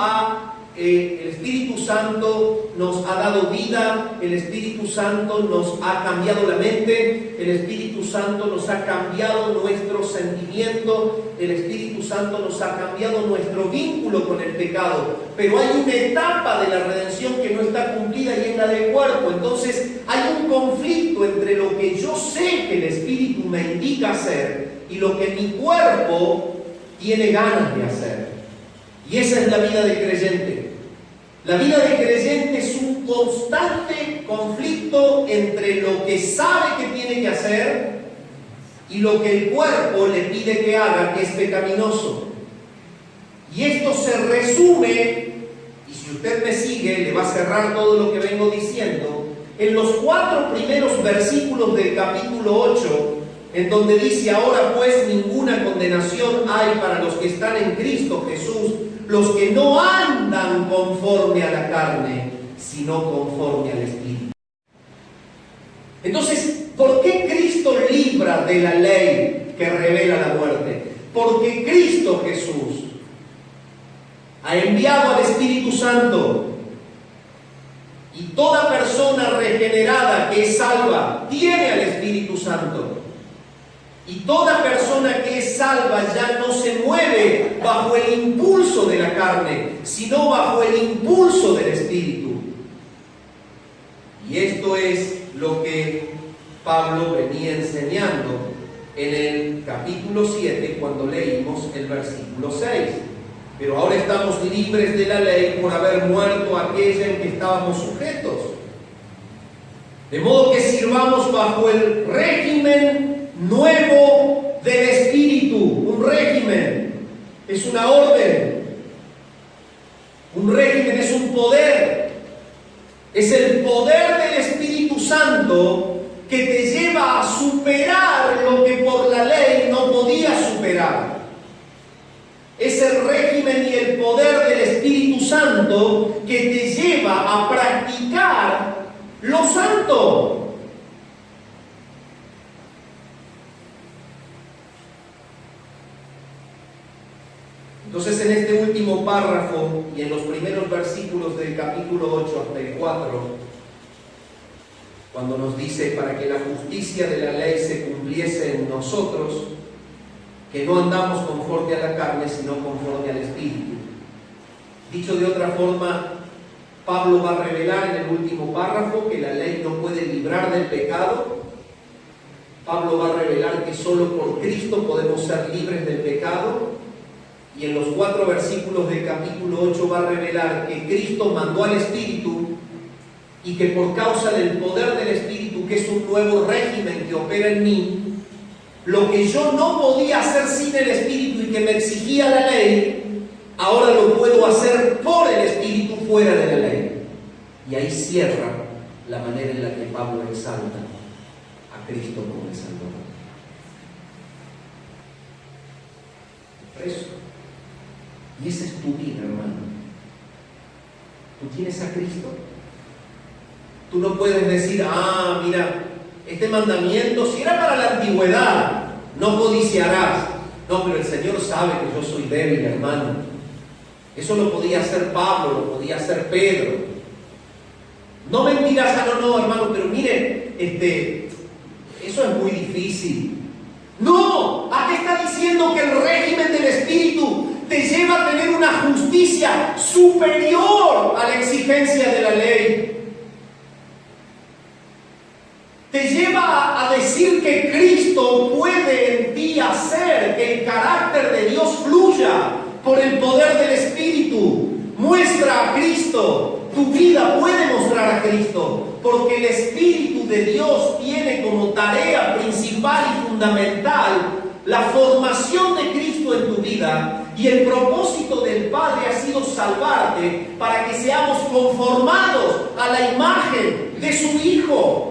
S1: Santo nos ha dado vida, el Espíritu Santo nos ha cambiado la mente, el Espíritu Santo nos ha cambiado nuestro sentimiento, el Espíritu Santo nos ha cambiado nuestro vínculo con el pecado. Pero hay una etapa de la redención que no está cumplida y es la del cuerpo. Entonces hay un conflicto entre lo que yo sé que el Espíritu me indica hacer y lo que mi cuerpo tiene ganas de hacer. Y esa es la vida del creyente. La vida del creyente es un constante conflicto entre lo que sabe que tiene que hacer y lo que el cuerpo le pide que haga, que es pecaminoso. Y esto se resume, y si usted me sigue, le va a cerrar todo lo que vengo diciendo, en los 4 primeros versículos del capítulo 8, en donde dice: ahora pues ninguna condenación hay para los que están en Cristo Jesús, los que no andan conforme a la carne, sino conforme al Espíritu. Entonces, ¿por qué Cristo libra de la ley que revela la muerte? Porque Cristo Jesús ha enviado al Espíritu Santo, y toda persona regenerada que es salva tiene al Espíritu Santo. Y toda persona que es salva ya no se mueve bajo el impulso de la carne, sino bajo el impulso del Espíritu. Y esto es lo que Pablo venía enseñando en el capítulo 7 cuando leímos el versículo 6. Pero ahora estamos libres de la ley por haber muerto a aquella en que estábamos sujetos. De modo que sirvamos bajo el régimen nuevo del Espíritu. Un régimen es una orden, un régimen es un poder, es el poder del Espíritu Santo que te lleva a superar lo que por la ley no podía superar. Es el régimen y el poder del Espíritu Santo que te lleva a practicar lo santo. Entonces, en este último párrafo y en los primeros versículos del capítulo 8 hasta el 4, cuando nos dice: para que la justicia de la ley se cumpliese en nosotros, que no andamos conforme a la carne, sino conforme al Espíritu. Dicho de otra forma, Pablo va a revelar en el último párrafo que la ley no puede librar del pecado. Pablo va a revelar que solo por Cristo podemos ser libres del pecado. Y en los 4 versículos del capítulo 8 va a revelar que Cristo mandó al Espíritu y que por causa del poder del Espíritu, que es un nuevo régimen que opera en mí, lo que yo no podía hacer sin el Espíritu y que me exigía la ley, ahora lo puedo hacer por el Espíritu fuera de la ley. Y ahí cierra la manera en la que Pablo exalta a Cristo como el Salvador. Eso. Y esa es tu vida, hermano. ¿Tú tienes a Cristo? Tú no puedes decir: mira, este mandamiento, si era para la antigüedad, no codiciarás. No, pero el Señor sabe que yo soy débil, hermano. Eso lo podía hacer Pablo, lo podía hacer Pedro. No mentirás, no, hermano, pero mire, eso es muy difícil. No, aquí está diciendo que el régimen del Espíritu te lleva a tener una justicia superior a la exigencia de la ley. Te lleva a decir que Cristo puede en ti hacer que el carácter de Dios fluya por el poder del Espíritu. muestra a Cristo. Tu vida puede mostrar a Cristo, porque el Espíritu de Dios tiene como tarea principal y fundamental la formación de Cristo en tu vida, y el propósito del Padre ha sido salvarte para que seamos conformados a la imagen de su Hijo.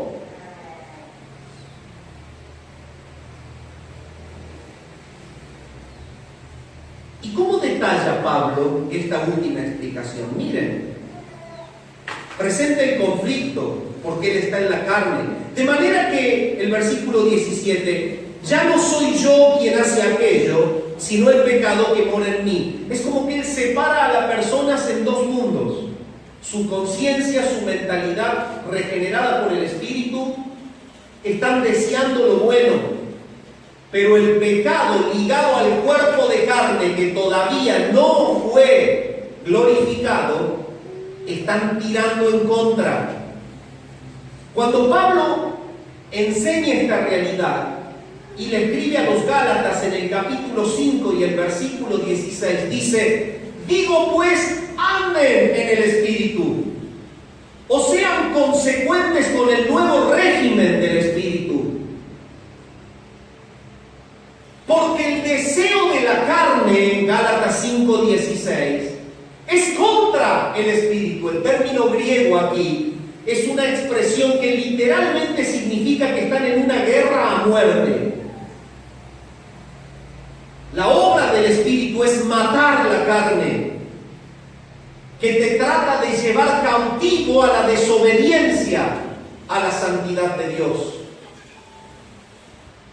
S1: ¿Y cómo detalla Pablo esta última explicación? Miren, presenta el conflicto porque él está en la carne, de manera que el versículo 17: ya no soy yo quien hace aquello, sino el pecado que mora en mí. Es como que él separa a las personas en dos mundos: su conciencia, su mentalidad regenerada por el Espíritu, están deseando lo bueno, pero el pecado ligado al cuerpo de carne que todavía no fue glorificado, están tirando en contra. Cuando Pablo enseña esta realidad y le escribe a los Gálatas en el capítulo 5 y el versículo 16, dice: digo pues, anden en el Espíritu, o sean consecuentes con el nuevo régimen del Espíritu. Porque el deseo de la carne, en Gálatas 5:16, es contra el Espíritu. El término griego aquí es una expresión que literalmente significa que están en una guerra a muerte. La obra del Espíritu es matar la carne, que te trata de llevar cautivo a la desobediencia a la santidad de Dios.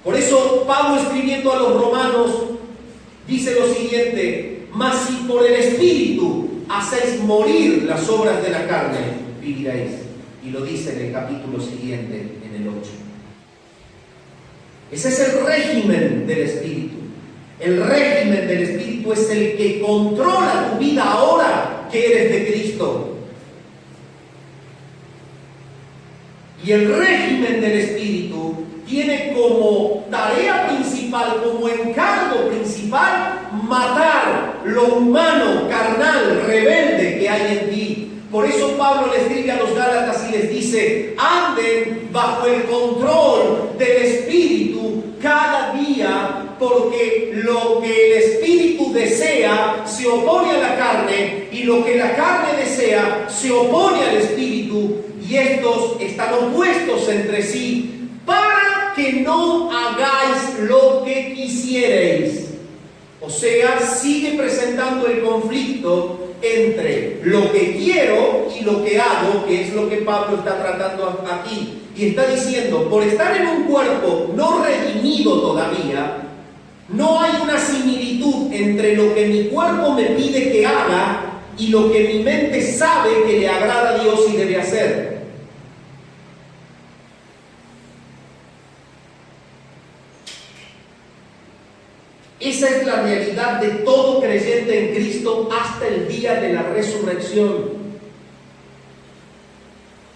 S1: Por eso Pablo, escribiendo a los romanos, dice lo siguiente: mas si por el Espíritu hacéis morir las obras de la carne, viviréis. Y lo dice en el capítulo siguiente, en el 8. Ese es el régimen del Espíritu. El régimen del Espíritu es el que controla tu vida ahora que eres de Cristo. Y el régimen del Espíritu tiene como tarea principal, como encargo principal, matar lo humano, carnal, rebelde que hay en ti. Por eso Pablo le escribe a los Gálatas y les dice: anden bajo el control del Espíritu cada día, porque lo que el Espíritu desea se opone a la carne, y lo que la carne desea se opone al Espíritu, y estos están opuestos entre sí, para que no hagáis lo que quisierais. O sea, sigue presentando el conflicto entre lo que quiero y lo que hago, que es lo que Pablo está tratando aquí. Y está diciendo: por estar en un cuerpo no redimido todavía, no hay una similitud entre lo que mi cuerpo me pide que haga y lo que mi mente sabe que le agrada a Dios y debe hacer. Esa es la realidad de todo creyente en Cristo hasta el día de la resurrección.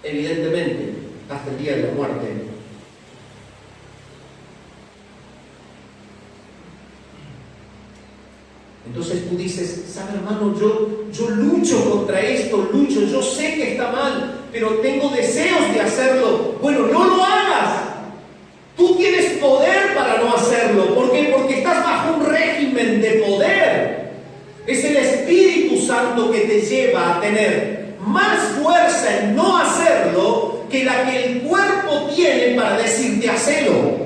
S1: Evidentemente, hasta el día de la muerte. Entonces tú dices: ¿sabe, hermano? Yo lucho contra esto, yo sé que está mal, pero tengo deseos de hacerlo. Bueno, no lo hagas. Tú tienes poder para no hacerlo. ¿Por qué? Porque estás bajo un régimen de poder. Es el Espíritu Santo que te lleva a tener más fuerza en no hacerlo que la que el cuerpo tiene para decirte hacelo.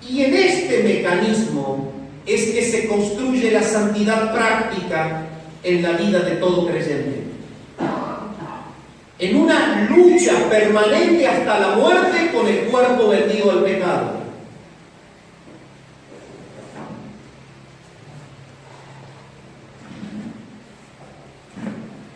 S1: Y en este mecanismo es que se construye la santidad práctica en la vida de todo creyente. En una lucha permanente hasta la muerte con el cuerpo vendido al pecado.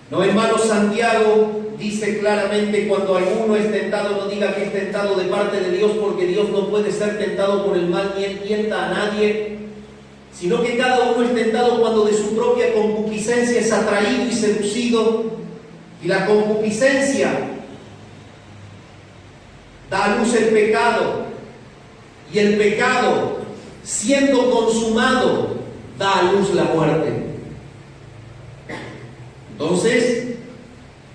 S1: No en vano Santiago dice claramente: cuando alguno es tentado, no diga que es tentado de parte de Dios, porque Dios no puede ser tentado por el mal ni él tienta a nadie, sino que cada uno es tentado cuando de su propia concupiscencia es atraído y seducido. Y la concupiscencia da a luz el pecado, y el pecado, siendo consumado, da a luz la muerte. Entonces,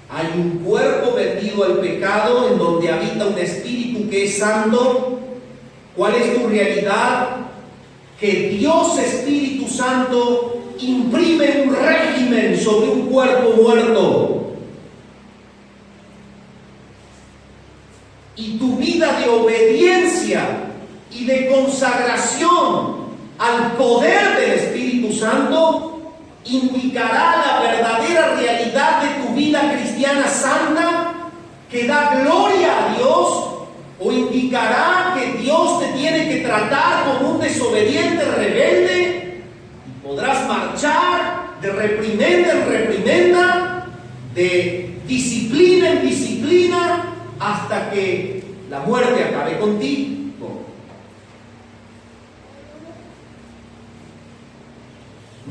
S1: hay un cuerpo vendido al pecado en donde habita un espíritu que es santo. ¿Cuál es tu realidad? Que Dios Espíritu Santo imprime un régimen sobre un cuerpo muerto. Y tu vida de obediencia y de consagración al poder del Espíritu Santo indicará la verdadera realidad de tu vida cristiana santa, que da gloria a Dios, o indicará que Dios te tiene que tratar como un desobediente rebelde, y podrás marchar de reprimenda en reprimenda, de disciplina en disciplina, hasta que la muerte acabe contigo.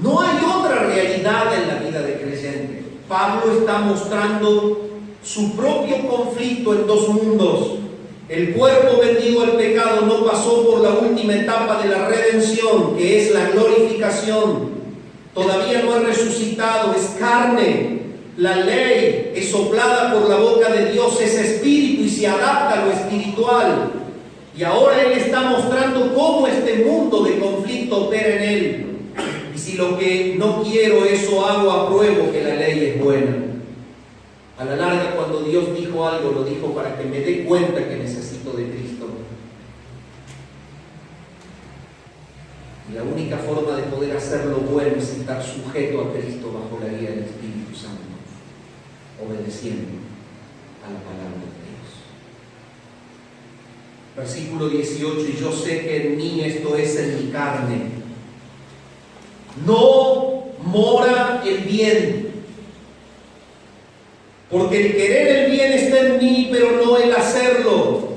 S1: No hay otra realidad en la vida del creyente. Pablo está mostrando su propio conflicto en dos mundos. El cuerpo vendido al pecado no pasó por la última etapa de la redención, que es la glorificación. Todavía no ha resucitado, es carne. La ley es soplada por la boca de Dios, es espíritu y se adapta a lo espiritual. Y ahora Él está mostrando cómo este mundo de conflicto opera en Él. Y si lo que no quiero, eso hago, apruebo que la ley es buena. A la larga, cuando Dios dijo algo, lo dijo para que me dé cuenta que necesito de Cristo. Y la única forma de poder hacer lo bueno es estar sujeto a Cristo bajo la guía del Espíritu Santo, obedeciendo a la palabra de Dios. Versículo 18: y yo sé que en mí, esto es en mi carne, no mora el bien. Porque el querer el bien está en mí, pero no el hacerlo.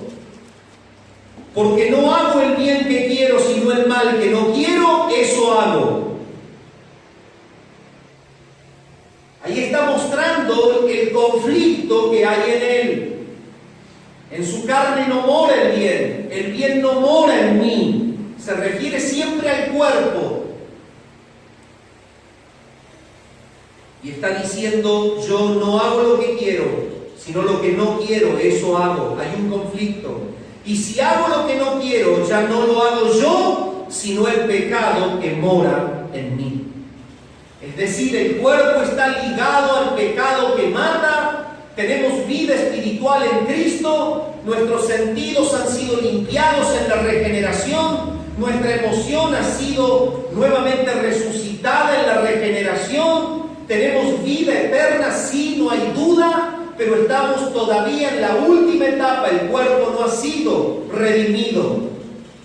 S1: Porque no hago el bien que quiero, sino el mal que no quiero, eso hago. Ahí está mostrando el conflicto que hay en él. En su carne no mora el bien no mora en mí. Se refiere siempre al cuerpo. Y está diciendo, yo no hago lo que quiero, sino lo que no quiero, eso hago. Hay un conflicto. Y si hago lo que no quiero, ya no lo hago yo, sino el pecado que mora en mí. Es decir, el cuerpo está ligado al pecado que mata. Tenemos vida espiritual en Cristo. Nuestros sentidos han sido limpiados en la regeneración. Nuestra emoción ha sido nuevamente resucitada en la regeneración. Tenemos vida eterna, sí, no hay duda, pero estamos todavía en la última etapa. El cuerpo no ha sido redimido.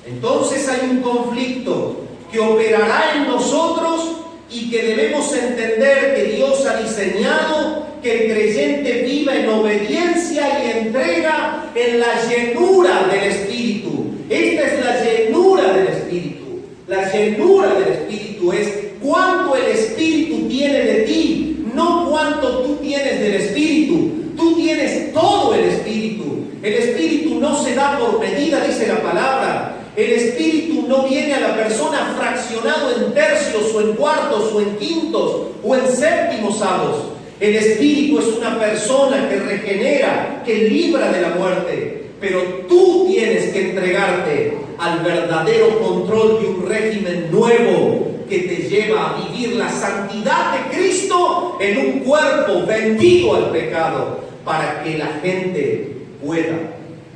S1: Entonces hay un conflicto que operará en nosotros y que debemos entender que Dios ha diseñado que el creyente viva en obediencia y entrega en la llenura del Espíritu. Esta es la llenura del Espíritu. La llenura del Espíritu es cuánto el Espíritu tiene de ti, no cuánto tú tienes del Espíritu. Tú tienes todo el Espíritu. El Espíritu no se da por medida, dice la palabra. El Espíritu no viene a la persona fraccionado en tercios o en cuartos o en quintos o en séptimos avos. El Espíritu es una persona que regenera, que libra de la muerte. Pero tú tienes que entregarte al verdadero control de un régimen nuevo que te lleva a vivir la santidad de Cristo en un cuerpo vendido al pecado, para que la gente pueda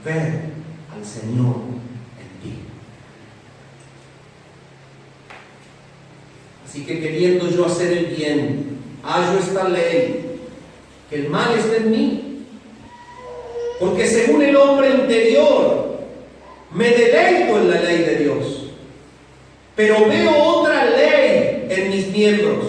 S1: ver al Señor en ti. Así que queriendo yo hacer el bien, hallo esta ley, que el mal está en mí. Porque según el hombre interior, me deleito en la ley de Dios. Pero veo otra ley en mis miembros,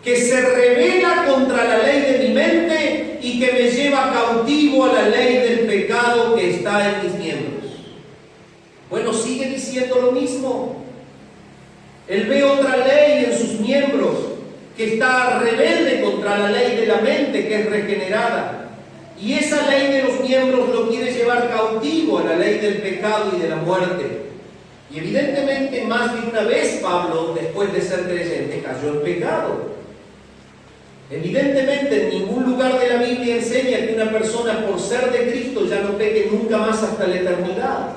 S1: que se revela contra la ley de mi mente y que me lleva cautivo a la ley del pecado que está en mis miembros. Bueno, sigue diciendo lo mismo. Él ve otra ley en sus miembros que está rebelde contra la ley de la mente, que es regenerada. Y esa ley de los miembros lo quiere llevar cautivo a la ley del pecado y de la muerte. Y evidentemente más de una vez Pablo, después de ser creyente, cayó en pecado. Evidentemente en ningún lugar de la Biblia enseña que una persona por ser de Cristo ya no peque nunca más hasta la eternidad.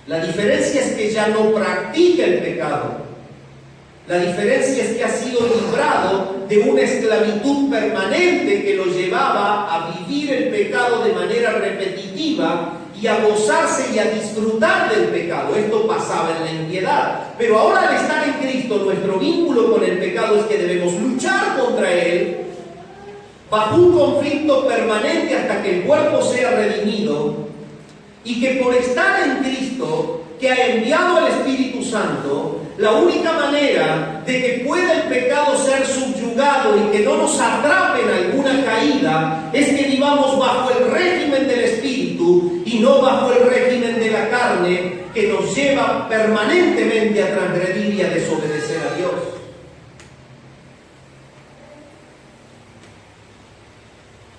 S1: La diferencia es que ya no practica el pecado. La diferencia es que ha sido librado de una esclavitud permanente que lo llevaba a vivir el pecado de manera repetitiva y a gozarse y a disfrutar del pecado. Esto pasaba en la impiedad. Pero ahora, al estar en Cristo, nuestro vínculo con el pecado es que debemos luchar contra él bajo un conflicto permanente hasta que el cuerpo sea redimido, y que por estar en Cristo, que ha enviado al Espíritu Santo, la única manera de que pueda el pecado ser subyugado y que no nos atrape en alguna caída es que vivamos bajo el régimen del Espíritu y no bajo el régimen de la carne, que nos lleva permanentemente a transgredir y a desobedecer a Dios.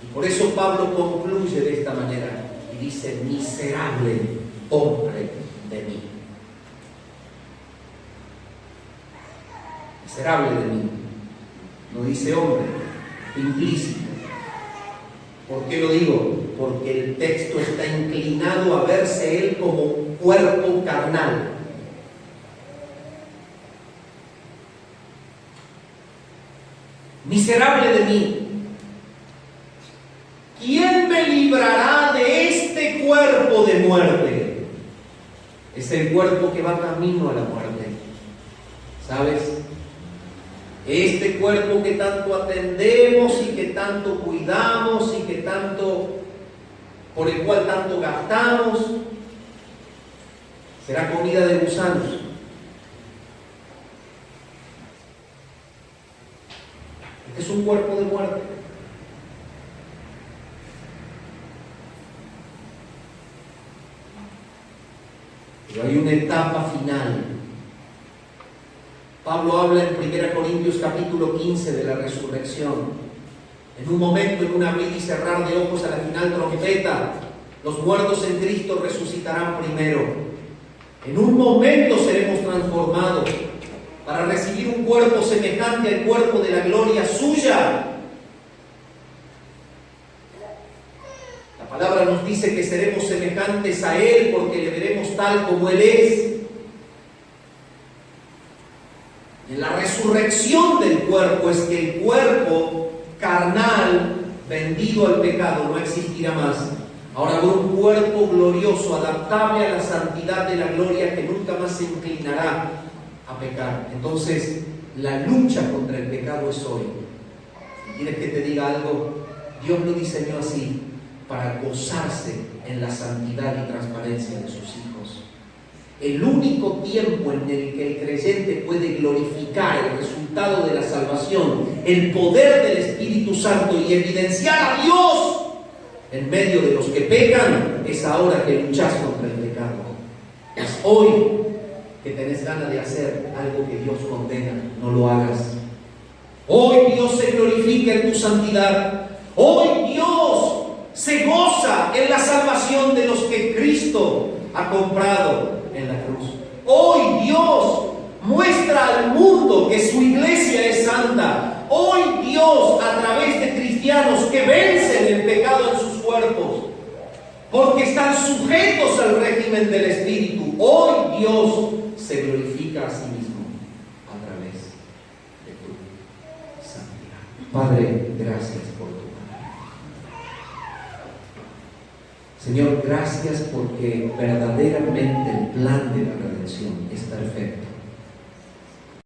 S1: Y por eso Pablo concluye de esta manera y dice: miserable hombre de mí. Miserable de mí. No dice hombre, implícito. ¿Por qué lo digo? Porque el texto está inclinado a verse él como un cuerpo carnal. Miserable de mí. ¿Quién me librará de este cuerpo de muerte? Es el cuerpo que va camino a la muerte. ¿Sabes? Este cuerpo que tanto atendemos y que tanto cuidamos y que tanto, por el cual tanto gastamos, será comida de gusanos. Este es un cuerpo de muerte. Pero hay una etapa final. Pablo habla en 1 Corintios capítulo 15 de la resurrección. En un momento, en un abrir y cerrar de ojos a la final trompeta, los muertos en Cristo resucitarán primero. En un momento seremos transformados para recibir un cuerpo semejante al cuerpo de la gloria suya. La palabra nos dice que seremos semejantes a Él porque le veremos tal como Él es. En la resurrección del cuerpo es que el cuerpo carnal vendido al pecado no existirá más. Ahora habrá un cuerpo glorioso, adaptable a la santidad de la gloria, que nunca más se inclinará a pecar. Entonces, la lucha contra el pecado es hoy. Si quieres que te diga algo, Dios lo diseñó así, para gozarse en la santidad y transparencia de sus hijos. El único tiempo en el que el creyente puede glorificar el resultado de la salvación, el poder del Espíritu Santo y evidenciar a Dios en medio de los que pecan, es ahora que luchas contra el pecado. Es hoy que tenés ganas de hacer algo que Dios condena. No lo hagas. Hoy Dios se glorifica en tu santidad. Hoy Dios se goza en la salvación de los que Cristo ha comprado en la cruz. Hoy Dios muestra al mundo que su iglesia es santa. Hoy Dios, a través de cristianos que vencen el pecado en sus cuerpos, porque están sujetos al régimen del Espíritu, hoy Dios se glorifica a sí mismo a través de tu santidad. Padre, gracias por tu palabra. Señor, gracias porque verdaderamente el plan de la